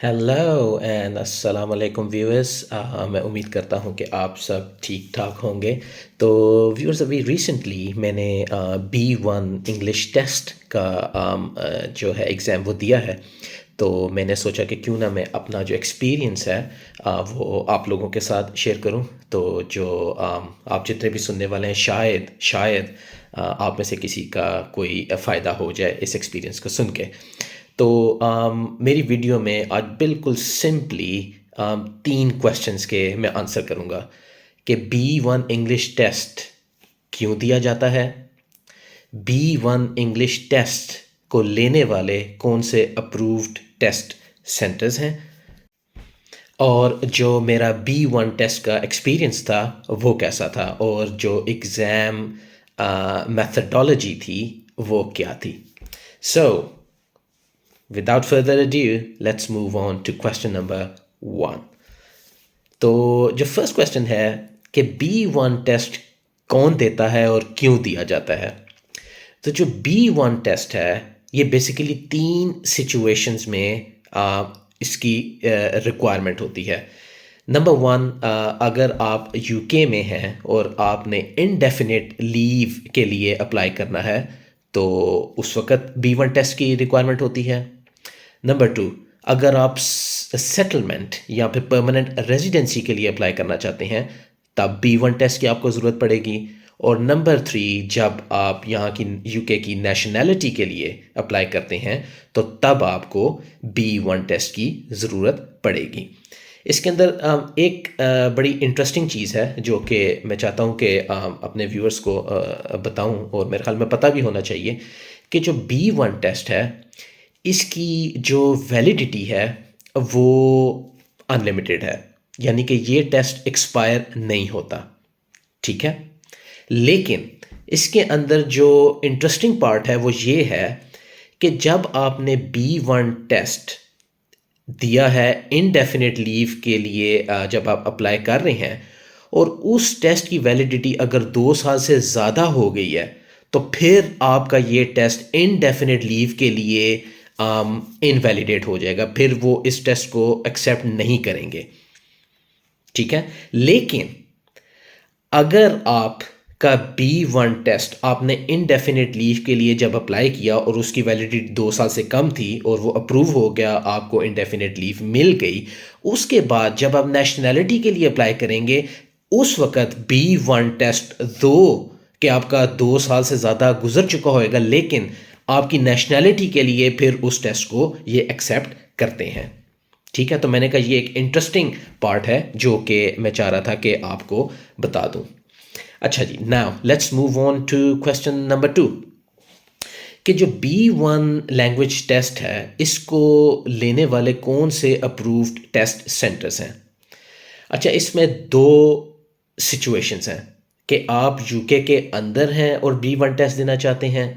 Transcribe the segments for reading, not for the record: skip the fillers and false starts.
Hello and अस्सलाम वालेकुम viewers. मैं उम्मीद करता हूँ कि आप सब ठीक ठाक होंगे। तो व्यूअर्स, अभी रिसेंटली मैंने B1 इंग्लिश टेस्ट का जो है एग्ज़ाम वो दिया है। तो मैंने सोचा कि क्यों ना मैं अपना जो एक्सपीरियंस है वो आप लोगों के साथ शेयर करूं। तो जो आप जितने भी सुनने वाले हैं, शायद शायद आप में से किसी का कोई फ़ायदा हो जाए इस एक्सपीरियंस को सुन के। तो मेरी वीडियो में आज बिल्कुल सिंपली 3 क्वेश्चंस के मैं आंसर करूँगा कि B1 इंग्लिश टेस्ट क्यों दिया जाता है, B1 इंग्लिश टेस्ट को लेने वाले कौन से अप्रूव्ड टेस्ट सेंटर्स हैं, और जो मेरा B1 टेस्ट का एक्सपीरियंस था वो कैसा था, और जो एग्ज़ाम मेथडोलॉजी थी वो क्या थी। सो without further ado, let's move on to question number 1. तो जो फर्स्ट क्वेश्चन है कि B1 टेस्ट कौन देता है और क्यों दिया जाता है। तो जो B1 टेस्ट है ये बेसिकली 3 सिचुएशंस में इसकी रिक्वायरमेंट होती है। नंबर 1, अगर आप यूके में हैं और आपने इनडेफिनिट लीव के लिए अप्लाई करना है तो उस वक्त B1 टेस्ट की रिक्वायरमेंट होती है। नंबर 2, अगर आप सेटलमेंट या फिर परमानेंट रेजिडेंसी के लिए अप्लाई करना चाहते हैं तब B1 टेस्ट की आपको ज़रूरत पड़ेगी। और नंबर 3, जब आप यहाँ की यूके की नेशनैलिटी के लिए अप्लाई करते हैं तो तब आपको B1 टेस्ट की ज़रूरत पड़ेगी। इसके अंदर एक बड़ी इंटरेस्टिंग चीज़ है जो कि मैं चाहता हूँ कि अपने व्यूअर्स को बताऊँ, और मेरे ख्याल में पता भी होना चाहिए कि जो B1 टेस्ट है इसकी जो वैलिडिटी है वो अनलिमिटेड है, यानी कि ये टेस्ट एक्सपायर नहीं होता। ठीक है, लेकिन इसके अंदर जो इंटरेस्टिंग पार्ट है वो ये है कि जब आपने B1 टेस्ट दिया है इनडेफिनिट लीव के लिए, जब आप अप्लाई कर रहे हैं और उस टेस्ट की वैलिडिटी अगर 2 साल से ज़्यादा हो गई है तो फिर आपका ये टेस्ट इनडेफिनिट लीव के लिए इनवैलिडेट हो जाएगा, फिर वो इस टेस्ट को एक्सेप्ट नहीं करेंगे। ठीक है, लेकिन अगर आप का B1 टेस्ट आपने इनडेफिनिट लीव के लिए जब अप्लाई किया और उसकी वैलिडिटी 2 साल से कम थी और वो अप्रूव हो गया, आपको इनडेफिनिट लीव मिल गई, उसके बाद जब आप नेशनैलिटी के लिए अप्लाई करेंगे उस वक्त B1 टेस्ट दो कि आपका 2 साल से ज़्यादा गुजर चुका होएगा, लेकिन आपकी नेशनैलिटी के लिए फिर उस टेस्ट को ये एक्सेप्ट करते हैं। ठीक है, तो मैंने कहा ये एक इंटरेस्टिंग पार्ट है जो कि मैं चाह रहा था कि आपको बता दूं। अच्छा जी, now let's move on to question number 2 कि जो B1 लैंग्वेज टेस्ट है इसको लेने वाले कौन से अप्रूव्ड टेस्ट सेंटर्स हैं। अच्छा, इसमें 2 सिचुएशंस हैं कि आप यूके के अंदर हैं और B1 टेस्ट देना चाहते हैं,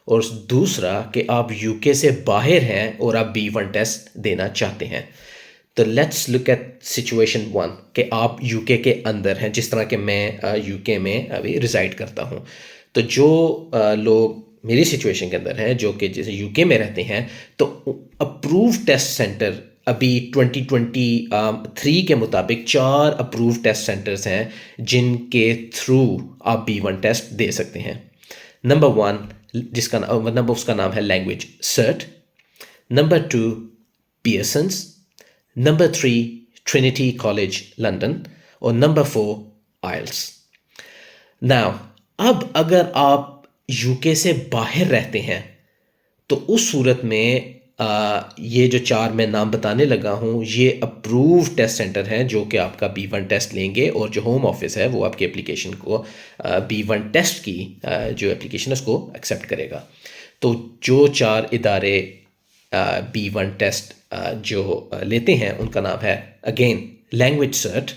और दूसरा कि आप यूके से बाहर हैं और आप B1 टेस्ट देना चाहते हैं। तो लेट्स लुक एट सिचुएशन 1 कि आप यूके के अंदर हैं, जिस तरह के मैं यूके में अभी रिजाइड करता हूं। तो जो लोग मेरी सिचुएशन के अंदर हैं जो कि जैसे यूके में रहते हैं, तो अप्रूव टेस्ट सेंटर अभी 2023 के मुताबिक 4 अप्रूव टेस्ट सेंटर्स हैं जिनके थ्रू आप B1 टेस्ट दे सकते हैं। नंबर 1, जिसका मतलब उसका नाम है language cert. Number 2, Pearson's. Number 3, Trinity College London. और नंबर 4, आइल्स। नाउ, अब अगर आप यूके से बाहर रहते हैं तो उस सूरत में ये जो 4 मैं नाम बताने लगा हूँ ये अप्रूव टेस्ट सेंटर हैं जो कि आपका B1 टेस्ट लेंगे, और जो होम ऑफिस है वो आपकी एप्लीकेशन को B1 टेस्ट की जो एप्लीकेशन है उसको एक्सेप्ट करेगा। तो जो 4 इदारे B1 टेस्ट जो लेते हैं उनका नाम है again language cert,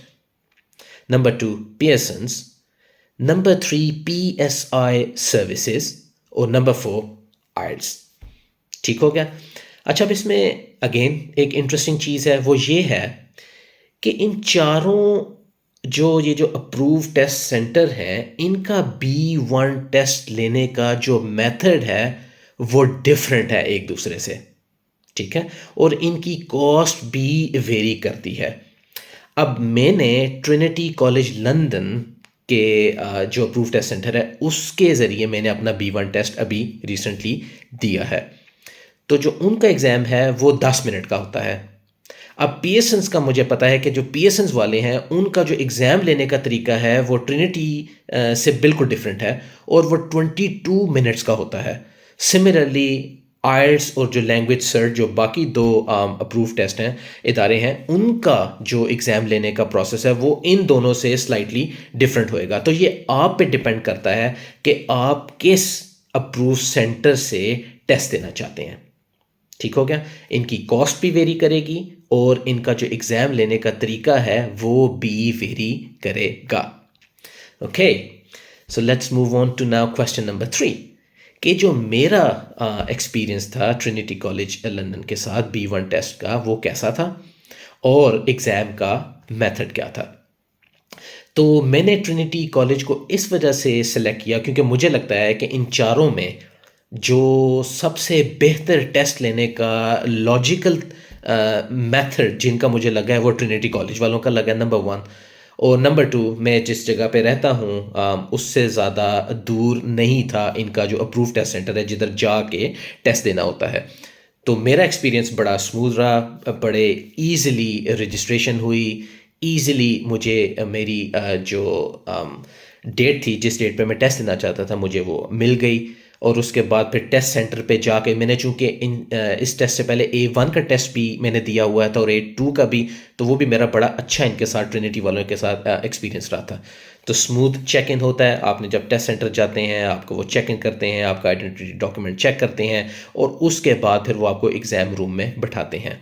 number 2 Pearson's, number 3 PSI services, और नंबर 4 आइल्स। ठीक हो गया। अच्छा, अब इसमें अगेन एक इंटरेस्टिंग चीज़ है वो ये है कि इन चारों ये जो अप्रूव टेस्ट सेंटर हैं इनका B1 टेस्ट लेने का जो मेथड है वो डिफरेंट है एक दूसरे से। ठीक है, और इनकी कॉस्ट भी वेरी करती है। अब मैंने ट्रिनिटी कॉलेज लंदन के जो अप्रूव टेस्ट सेंटर है उसके ज़रिए मैंने अपना B1 टेस्ट अभी रिसेंटली दिया है। तो जो उनका एग्ज़ाम है वो 10 मिनट का होता है। अब पीएसएन्स का मुझे पता है कि जो पीएसएन्स वाले हैं उनका जो एग्ज़ाम लेने का तरीका है वो ट्रिनिटी से बिल्कुल डिफरेंट है और वो 22 मिनट्स का होता है। सिमिलरली आइल्स और जो लैंग्वेज सर्च जो बाकी दो अप्रूव टेस्ट हैं इदारे हैं उनका जो एग्ज़ाम लेने का प्रोसेस है वो इन दोनों से स्लाइटली डिफरेंट होएगा। तो ये आप पे डिपेंड करता है कि आप किस अप्रूव सेंटर से टेस्ट देना चाहते हैं। ठीक हो गया, इनकी कॉस्ट भी वेरी करेगी और इनका जो एग्ज़ाम लेने का तरीका है वो भी वेरी करेगा। Okay, so let's move on to now question number 3 कि जो मेरा एक्सपीरियंस था ट्रिनिटी कॉलेज लंदन के साथ B1 टेस्ट का वो कैसा था और एग्ज़ाम का मेथड क्या था। तो मैंने ट्रिनिटी कॉलेज को इस वजह से सिलेक्ट किया क्योंकि मुझे लगता है कि इन चारों में जो सबसे बेहतर टेस्ट लेने का लॉजिकल मेथड जिनका मुझे लगा है वो ट्रिनिटी कॉलेज वालों का लगा है, नंबर 1। और नंबर 2, मैं जिस जगह पे रहता हूँ उससे ज़्यादा दूर नहीं था इनका जो अप्रूव टेस्ट सेंटर है जिधर जाके टेस्ट देना होता है। तो मेरा एक्सपीरियंस बड़ा स्मूथ रहा, बड़े ईज़िली रजिस्ट्रेशन हुई, ईज़िली मुझे मेरी जो डेट थी जिस डेट पे मैं टेस्ट देना चाहता था मुझे वो मिल गई। और उसके बाद फिर टेस्ट सेंटर पे जाके मैंने चूँकि इस टेस्ट से पहले A1 का टेस्ट भी मैंने दिया हुआ था और A2 का भी, तो वो भी मेरा बड़ा अच्छा इनके साथ ट्रिनिटी वालों के साथ एक्सपीरियंस रहा था। तो स्मूथ चेक इन होता है, आपने जब टेस्ट सेंटर जाते हैं आपको वो चेक इन करते हैं, आपका आइडेंटिटी डॉक्यूमेंट चेक करते हैं और उसके बाद फिर वो आपको एग्ज़ाम रूम में बिठाते हैं।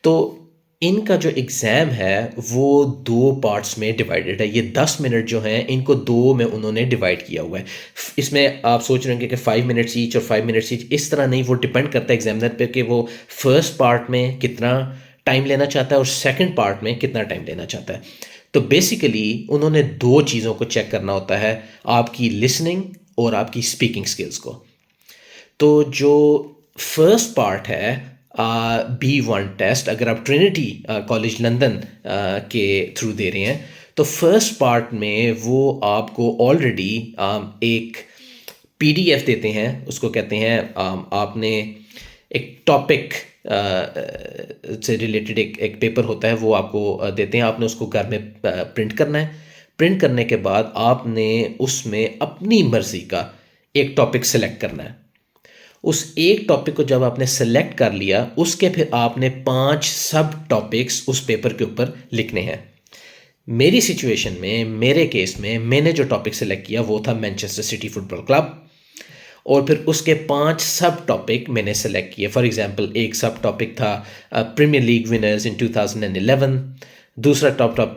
तो इनका जो एग्ज़ाम है वो 2 पार्ट्स में डिवाइडेड है। ये 10 मिनट जो हैं इनको 2 में उन्होंने डिवाइड किया हुआ है। इसमें आप सोच रहे होंगे कि 5 मिनट्स ईच और 5 मिनट्स ईच, इस तरह नहीं, वो डिपेंड करता है एग्जामिनर पे कि वो फर्स्ट पार्ट में कितना टाइम लेना चाहता है और सेकंड पार्ट में कितना टाइम लेना चाहता है। तो बेसिकली उन्होंने 2 चीज़ों को चेक करना होता है, आपकी लिसनिंग और आपकी स्पीकिंग स्किल्स को। तो जो फर्स्ट पार्ट है B1 टेस्ट, अगर आप ट्रिनिटी कॉलेज लंदन के थ्रू दे रहे हैं तो फर्स्ट पार्ट में वो आपको ऑलरेडी एक PDF देते हैं, उसको कहते हैं आपने एक टॉपिक से रिलेटेड एक पेपर होता है वो आपको देते हैं, आपने उसको घर में प्रिंट करना है। प्रिंट करने के बाद आपने उसमें अपनी मर्ज़ी का एक टॉपिक सेलेक्ट करना है। उस एक टॉपिक को जब आपने सेलेक्ट कर लिया उसके फिर आपने 5 सब टॉपिक्स उस पेपर के ऊपर लिखने हैं। मेरी सिचुएशन में, मेरे केस में, मैंने जो टॉपिक सेलेक्ट किया वो था मैनचेस्टर सिटी फुटबॉल क्लब और फिर उसके 5 सब टॉपिक मैंने सेलेक्ट किए। फॉर एग्जांपल एक सब टॉपिक था प्रीमियर लीग विनर्स इन 2011, दूसरा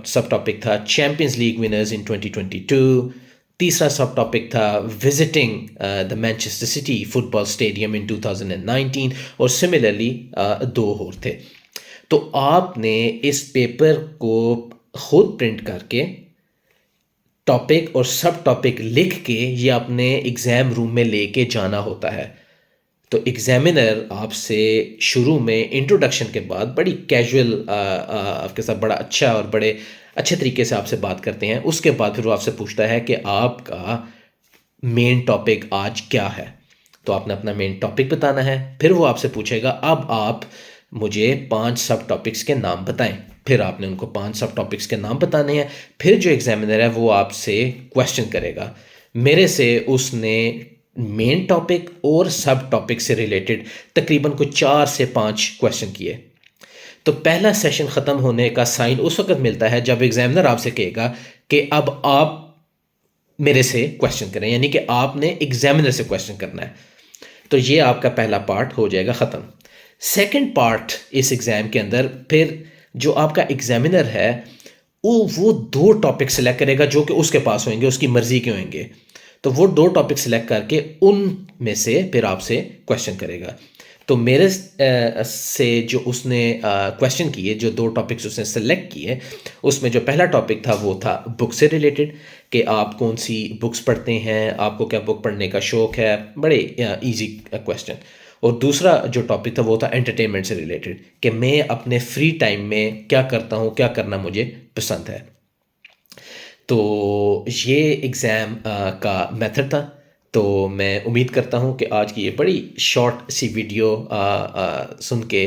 सब टॉपिक था चैम्पियंस लीग विनर्स इन 2022, तीसरा सब टॉपिक था visiting the Manchester city football stadium इन 2019 और सिमिलरली 2 और थे। तो आपने इस पेपर को खुद प्रिंट करके टॉपिक और सब टॉपिक लिख के ये अपने एग्ज़ाम रूम में लेके जाना होता है। तो एग्जामिनर आपसे शुरू में इंट्रोडक्शन के बाद बड़ी कैजुअल आपके साथ बड़ा अच्छा और बड़े अच्छे तरीके से आपसे बात करते हैं। उसके बाद फिर वो आपसे पूछता है कि आपका मेन टॉपिक आज क्या है, तो आपने अपना मेन टॉपिक बताना है। फिर वो आपसे पूछेगा अब आप मुझे 5 सब टॉपिक्स के नाम बताएं, फिर आपने उनको 5 सब टॉपिक्स के नाम बताने हैं। फिर जो एग्जामिनर है वो आपसे क्वेश्चन करेगा। मेरे से उसने मेन टॉपिक और सब टॉपिक से रिलेटेड तकरीबन कुछ 4 से 5 क्वेश्चन किए। तो पहला सेशन ख़त्म होने का साइन उस वक्त मिलता है जब एग्जामिनर आपसे कहेगा कि अब आप मेरे से क्वेश्चन करें, यानी कि आपने एग्जामिनर से क्वेश्चन करना है। तो ये आपका पहला पार्ट हो जाएगा ख़त्म। सेकंड पार्ट इस एग्ज़ाम के अंदर फिर जो आपका एग्जामिनर है वो 2 टॉपिक सेलेक्ट करेगा जो कि उसके पास होंगे, उसकी मर्ज़ी के होंगे। तो वो 2 टॉपिक सेलेक्ट करके उन में से फिर आपसे क्वेश्चन करेगा। तो मेरे से जो उसने क्वेश्चन किए, जो 2 टॉपिक्स उसने सेलेक्ट किए, उसमें जो पहला टॉपिक था वो था बुक से रिलेटेड कि आप कौन सी बुक्स पढ़ते हैं, आपको क्या बुक पढ़ने का शौक़ है, बड़े इजी क्वेश्चन। और दूसरा जो टॉपिक था वो था एंटरटेनमेंट से रिलेटेड, कि मैं अपने फ्री टाइम में क्या करता हूँ, क्या करना मुझे पसंद है। तो ये एग्ज़ाम का मेथड था। तो मैं उम्मीद करता हूँ कि आज की ये बड़ी शॉर्ट सी वीडियो सुन के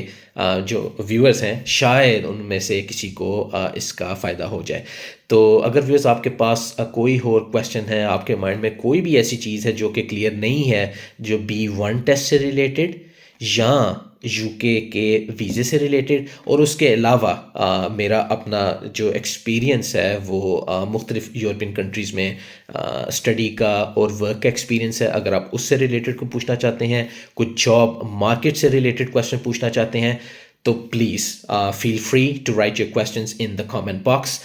जो व्यूअर्स हैं शायद उनमें से किसी को इसका फ़ायदा हो जाए। तो अगर व्यूअर्स आपके पास कोई और क्वेश्चन है, आपके माइंड में कोई भी ऐसी चीज़ है जो कि क्लियर नहीं है, जो B1 टेस्ट से रिलेटेड या यूके के वीज़े से रिलेटेड, और उसके अलावा मेरा अपना जो एक्सपीरियंस है वो मुख्तलिफ़ यूरोपियन कंट्रीज़ में स्टडी का और वर्क का एक्सपीरियंस है, अगर आप उससे रिलेटेड को पूछना चाहते हैं, कुछ जॉब मार्केट से रिलेटेड क्वेश्चन पूछना चाहते हैं, तो please feel free to write your questions in the comment box.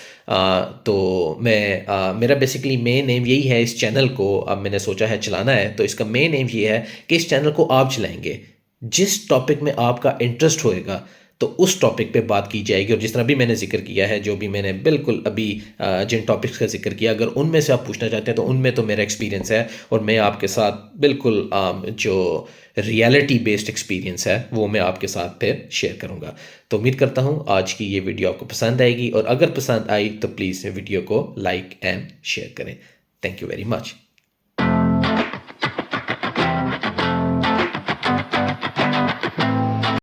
तो मेरा बेसिकली मेन एम यही है, इस चैनल को अब मैंने सोचा है चलाना है, तो इसका मेन एम ये है कि इस चैनल को आप चलाएंगे, जिस टॉपिक में आपका इंटरेस्ट होएगा तो उस टॉपिक पे बात की जाएगी। और जिस तरह भी मैंने जिक्र किया है, जो भी मैंने बिल्कुल अभी जिन टॉपिक्स का जिक्र किया, अगर उनमें से आप पूछना चाहते हैं तो उनमें तो मेरा एक्सपीरियंस है, और मैं आपके साथ बिल्कुल जो रियलिटी बेस्ड एक्सपीरियंस है वो मैं आपके साथ फिर शेयर करूँगा। तो उम्मीद करता हूँ आज की ये वीडियो आपको पसंद आएगी, और अगर पसंद आई तो प्लीज़ वीडियो को लाइक एंड शेयर करें। Thank you very much.